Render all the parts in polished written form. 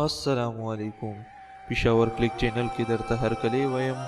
السلام علیکم. پېښور کلیک چینل کې درته هرکلی وایم.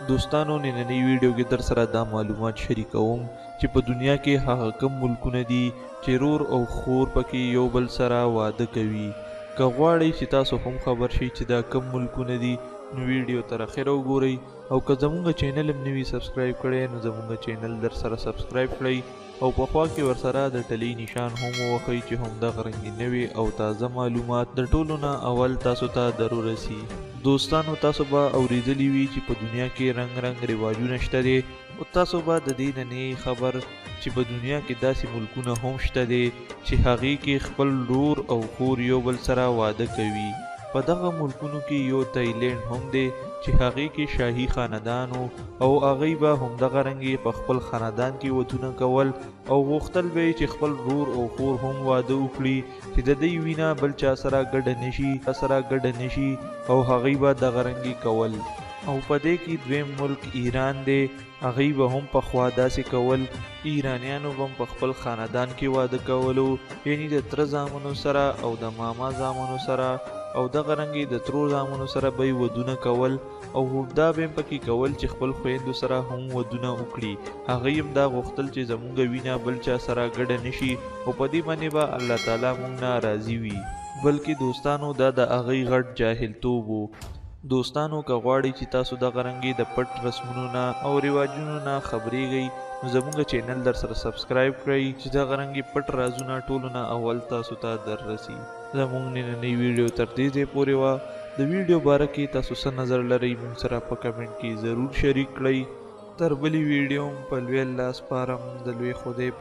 دوستانو، نننۍ ویډیو کې در سره دا معلومات شریکوم چې په دنیا کې هغه کم ملکونه دي چې رور او خور پکې یو بل سره واده کوي. که غواړئ چې تاسو هم خبر شئ چې دا کم ملکونه دي نو ویډیو تر اخره وګورئ، او که زمونږ چینل هم نوي سبسکرایب کړی نو زمونږ چینل در سره سبسکرایب کړئ او په خوا کې ورسره د ټلۍ نشان هم ووهئ چې همدغه رنګې نوې او تازه معلومات د ټولو نه اول تاسو ته در ورسي. دوستانو، تاسو به اورېدلي وي چې په دنیا کې رنګ رنګ رواجونه شته دي، او تاسو به د دې نه نه خبر چې په دنیا کې داسې ملکونه هم شته دي چې هغې کې خپل رور او خور یو بل سره واده کوي. په دغه ملکونو کې یو تایلینډ هم دی چې هغې کې شاهي خاندان او هغوی به همدغه رنګې په خپل خاندان کې ودونه کول او غوښتل به چې خپل رور او خور هم واده وکړي چې د دوی وینه بل چا سره ګډه نشي او هغوی به دغه رنګې کول. او په دې کې دویم ملک ایران دی. هغوی به هم پخوا داسې کول. ایرانیانو به هم په خپل خاندان کې واده کولو، یعنی د تره زامنو سره او د ماما زامنو سره او دغه رنګې د ترور زامنو سره به یې ودونه کول، او دا به هم پکې کول چې خپل خویندو سره هم ودونه وکړي. هغوی هم دا غوښتل چې زموږ وینه بل چا سره ګډه نشي او په دې باندې به الله تعالی موږ نه راضي وي. بلکې دوستانو، دا د هغوی غټ جاهلتوب و. دوستانو، که غواړئ چې تاسو دغه رنګې د پټ رسمونو نه او رواجونو نه خبرېږئ نو زموږ چینل در سره سبسکرایب کړئ چې دغه رنګې پټ رازونه ټولو نه اول تاسو ته در رسي. زموږ نننۍ ویډیو تر دې ځای پورې وه. د ویډیو باره کې تاسو څه نظر لرئ موږ سره په کمنټ کې ضرور شریک کړئ. تر بلې ویډیو هم په لوی الله سپارم. د لوی خدای